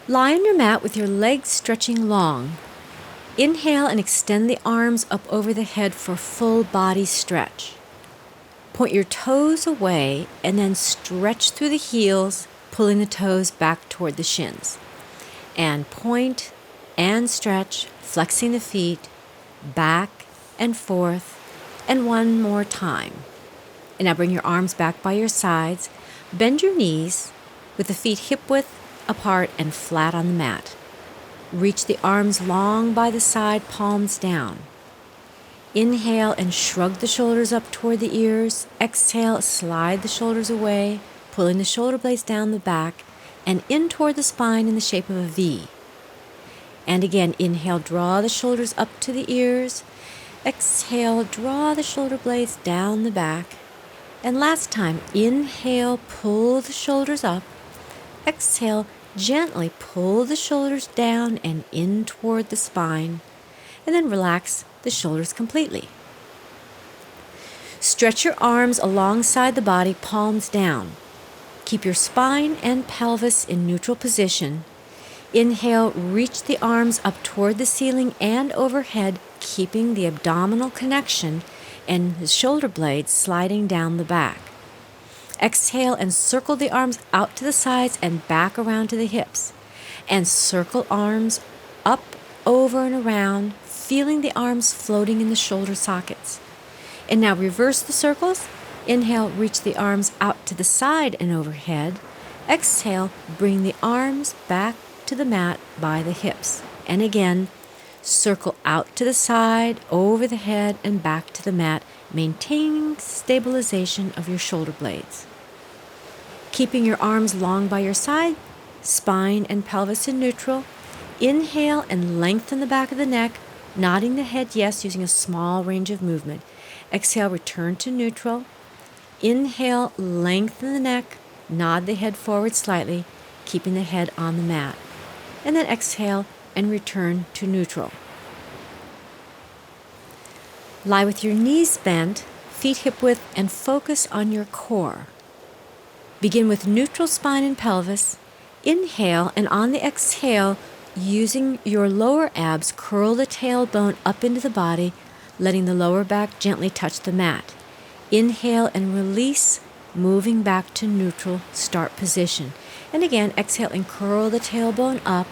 Lie on your mat with your legs stretching long. Inhale and extend the arms up over the head for full body stretch. Point your toes away and then stretch through the heels, pulling the toes back toward the shins. And point and stretch, flexing the feet, back and forth, and one more time. And now bring your arms back by your sides. Bend your knees with the feet hip-width apart and flat on the mat. Reach the arms long by the side, palms down. Inhale and shrug the shoulders up toward the ears. Exhale, slide the shoulders away, pulling the shoulder blades down the back and in toward the spine in the shape of a V. And again, inhale, draw the shoulders up to the ears. Exhale, draw the shoulder blades down the back. And last time, inhale, pull the shoulders up. Exhale, gently pull the shoulders down and in toward the spine. And then relax the shoulders completely. Stretch your arms alongside the body, palms down. Keep your spine and pelvis in neutral position. Inhale, reach the arms up toward the ceiling and overhead, keeping the abdominal connection and the shoulder blades sliding down the back. Exhale and circle the arms out to the sides and back around to the hips. And circle arms up, over, and around, feeling the arms floating in the shoulder sockets. And now reverse the circles. Inhale, reach the arms out to the side and overhead. Exhale, bring the arms back to the mat by the hips. And again, circle out to the side, over the head, and back to the mat, maintaining stabilization of your shoulder blades. Keeping your arms long by your side, spine and pelvis in neutral. Inhale and lengthen the back of the neck, nodding the head yes, using a small range of movement. Exhale, return to neutral. Inhale, lengthen the neck, nod the head forward slightly, keeping the head on the mat. And then exhale and return to neutral. Lie with your knees bent, feet hip-width, and focus on your core. Begin with neutral spine and pelvis. Inhale, and on the exhale, using your lower abs, curl the tailbone up into the body, letting the lower back gently touch the mat. Inhale and release, moving back to neutral start position. And again, exhale and curl the tailbone up.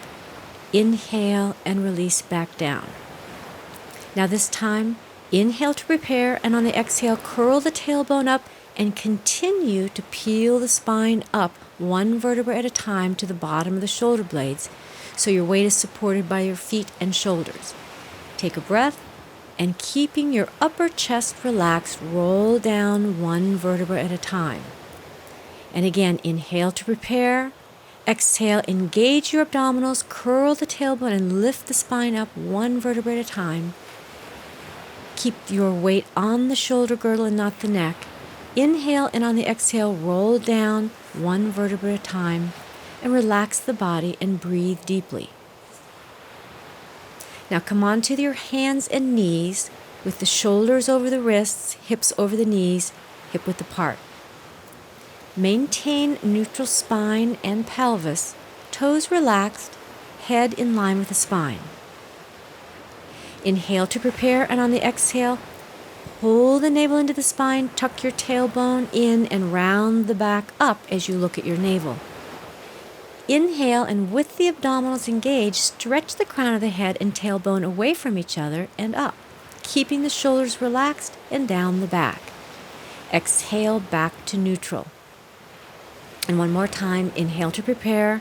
Inhale and release back down. Now this time, inhale to prepare, and on the exhale, curl the tailbone up and continue to peel the spine up one vertebra at a time to the bottom of the shoulder blades, so your weight is supported by your feet and shoulders. Take a breath, and keeping your upper chest relaxed, roll down one vertebra at a time. And again, inhale to prepare. Exhale, engage your abdominals, curl the tailbone, and lift the spine up one vertebra at a time. Keep your weight on the shoulder girdle and not the neck. Inhale, and on the exhale, roll down one vertebra at a time, and relax the body and breathe deeply. Now come onto your hands and knees with the shoulders over the wrists, hips over the knees, hip-width apart. Maintain neutral spine and pelvis, toes relaxed, head in line with the spine. Inhale to prepare, and on the exhale, pull the navel into the spine, tuck your tailbone in, and round the back up as you look at your navel. Inhale, and with the abdominals engaged, stretch the crown of the head and tailbone away from each other and up, keeping the shoulders relaxed and down the back. Exhale back to neutral. And one more time, inhale to prepare.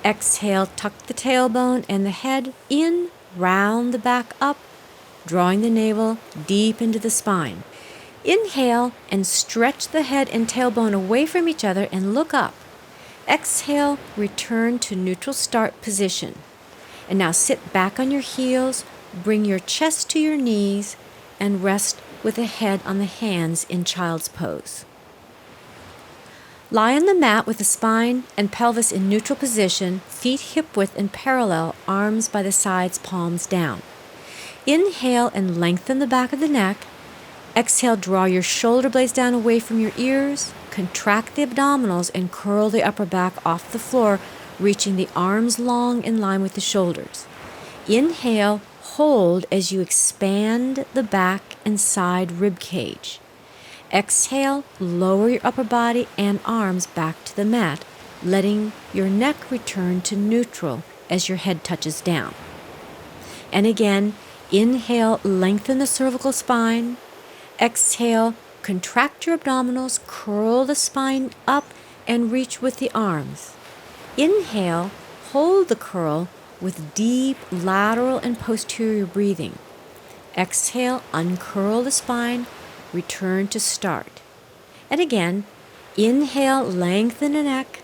Exhale, tuck the tailbone and the head in, round the back up, drawing the navel deep into the spine. Inhale and stretch the head and tailbone away from each other and look up. Exhale, return to neutral start position. And now sit back on your heels, bring your chest to your knees, and rest with the head on the hands in child's pose. Lie on the mat with the spine and pelvis in neutral position, feet hip-width and parallel, arms by the sides, palms down. Inhale and lengthen the back of the neck. Exhale, draw your shoulder blades down away from your ears. Contract the abdominals and curl the upper back off the floor, reaching the arms long in line with the shoulders. Inhale, hold as you expand the back and side rib cage. Exhale, lower your upper body and arms back to the mat, letting your neck return to neutral as your head touches down. And again, inhale, lengthen the cervical spine. Exhale, contract your abdominals, curl the spine up, and reach with the arms. Inhale, hold the curl with deep lateral and posterior breathing. Exhale, uncurl the spine, return to start. And again, inhale, lengthen the neck.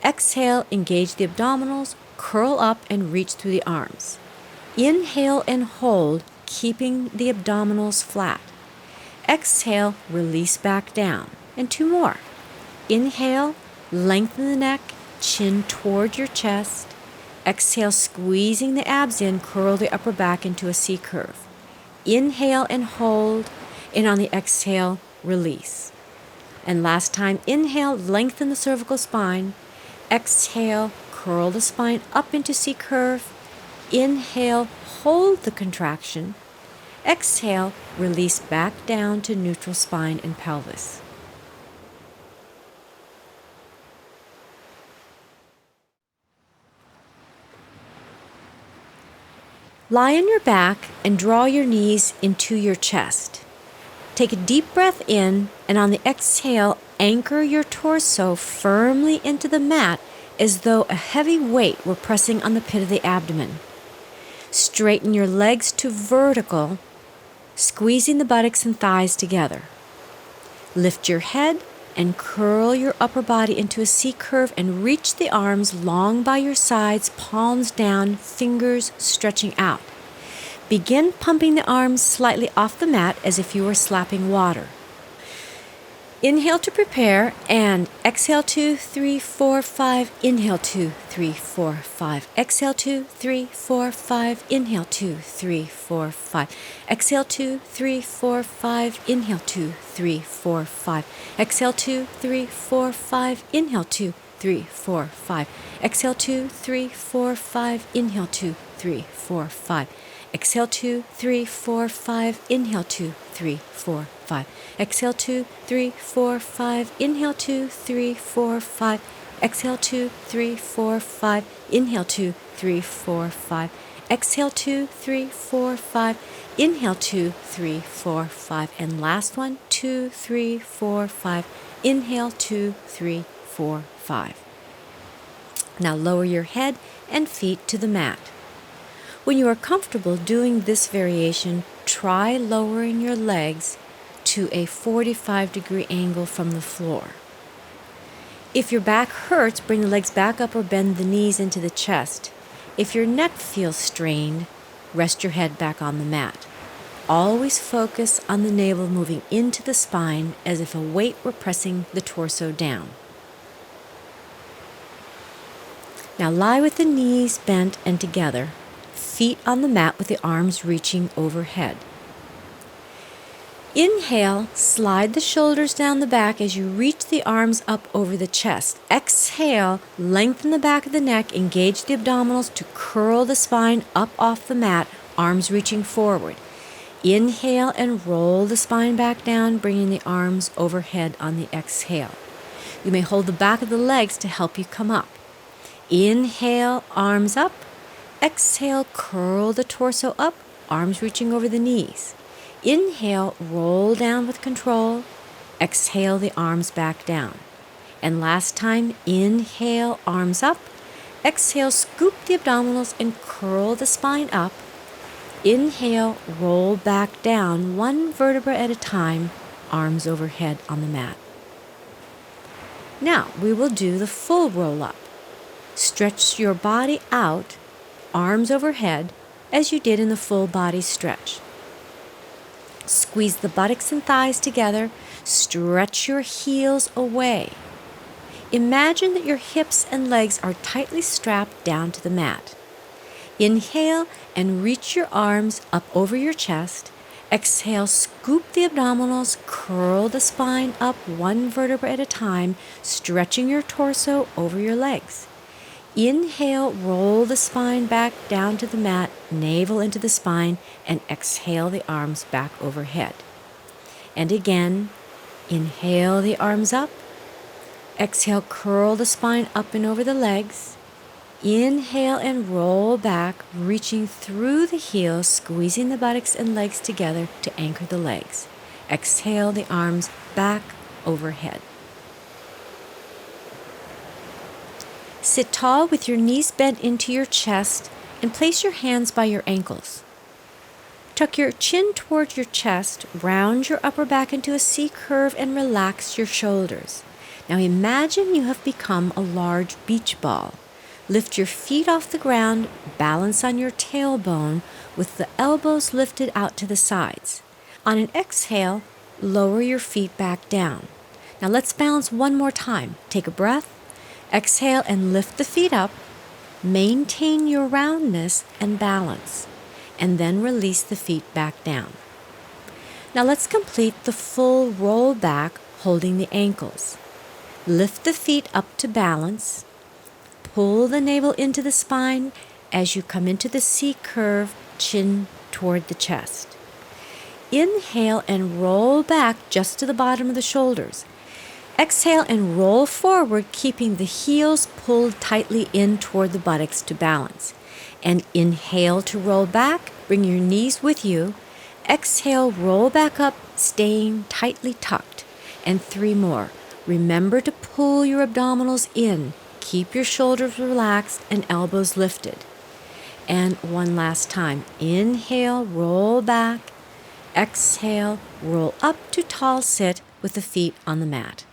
Exhale, engage the abdominals, curl up and reach through the arms. Inhale and hold, keeping the abdominals flat. Exhale, release back down. And 2 more. Inhale, lengthen the neck, chin toward your chest. Exhale, squeezing the abs in, curl the upper back into a C curve. Inhale and hold, and on the exhale, release. And last time, inhale, lengthen the cervical spine. Exhale, curl the spine up into C curve. Inhale, hold the contraction. Exhale, release back down to neutral spine and pelvis. Lie on your back and draw your knees into your chest. Take a deep breath in, and on the exhale, anchor your torso firmly into the mat as though a heavy weight were pressing on the pit of the abdomen. Straighten your legs to vertical, squeezing the buttocks and thighs together. Lift your head and curl your upper body into a C curve and reach the arms long by your sides, palms down, fingers stretching out. Begin pumping the arms slightly off the mat as if you were slapping water. Inhale to prepare, and exhale 2, 3, 4, 5. Inhale 2, 3, 4, 5. Exhale 2, 3, 4, 5. Inhale 2, 3, 4, 5. Exhale 2, 3, 4, 5. Inhale 2, 3, 4, 5. Exhale 2, 3, 4, 5. Inhale 2, 3, 4, 5. Exhale 2, 3, 4, 5. Inhale 2, 3, 4, 5. Exhale 2, 3, 4, 5. Inhale 2, 3, 4, 5. Exhale 2, 3, 4, 5. Inhale 2, 3, 4, 5. Exhale 2, 3, 4, 5. Inhale 2, 3, 4, 5. Exhale 2, 3, 4, 5. Inhale 2, 3, 4, 5. And last one, 2, 3, 4, 5. Inhale 2, 3, 4, 5. Now lower your head and feet to the mat. When you are comfortable doing this variation, try lowering your legs to a 45-degree angle from the floor. If your back hurts, bring the legs back up or bend the knees into the chest. If your neck feels strained, rest your head back on the mat. Always focus on the navel moving into the spine as if a weight were pressing the torso down. Now lie with the knees bent and together, feet on the mat with the arms reaching overhead. Inhale, slide the shoulders down the back as you reach the arms up over the chest. Exhale, lengthen the back of the neck, engage the abdominals to curl the spine up off the mat, arms reaching forward. Inhale and roll the spine back down, bringing the arms overhead on the exhale. You may hold the back of the legs to help you come up. Inhale, arms up. Exhale, curl the torso up, arms reaching over the knees. Inhale, roll down with control. Exhale, the arms back down. And last time, inhale, arms up. Exhale, scoop the abdominals and curl the spine up. Inhale, roll back down, one vertebra at a time, arms overhead on the mat. Now, we will do the full roll up. Stretch your body out, arms overhead, as you did in the full body stretch. Squeeze the buttocks and thighs together. Stretch your heels away. Imagine that your hips and legs are tightly strapped down to the mat. Inhale and reach your arms up over your chest. Exhale, scoop the abdominals, curl the spine up one vertebra at a time, stretching your torso over your legs. Inhale, roll the spine back down to the mat, navel into the spine, and exhale the arms back overhead. And again, inhale the arms up. Exhale, curl the spine up and over the legs. Inhale and roll back, reaching through the heels, squeezing the buttocks and legs together to anchor the legs. Exhale the arms back overhead. Sit tall with your knees bent into your chest and place your hands by your ankles. Tuck your chin toward your chest, round your upper back into a C curve, and relax your shoulders. Now imagine you have become a large beach ball. Lift your feet off the ground, balance on your tailbone with the elbows lifted out to the sides. On an exhale, lower your feet back down. Now let's balance one more time. Take a breath, exhale and lift the feet up. Maintain your roundness and balance, and then release the feet back down. Now let's complete the full roll back, holding the ankles. Lift the feet up to balance. Pull the navel into the spine as you come into the C curve, chin toward the chest. Inhale and roll back just to the bottom of the shoulders. Exhale and roll forward, keeping the heels pulled tightly in toward the buttocks to balance. And inhale to roll back, bring your knees with you. Exhale, roll back up, staying tightly tucked. And 3 more. Remember to pull your abdominals in. Keep your shoulders relaxed and elbows lifted. And one last time. Inhale, roll back. Exhale, roll up to tall sit with the feet on the mat.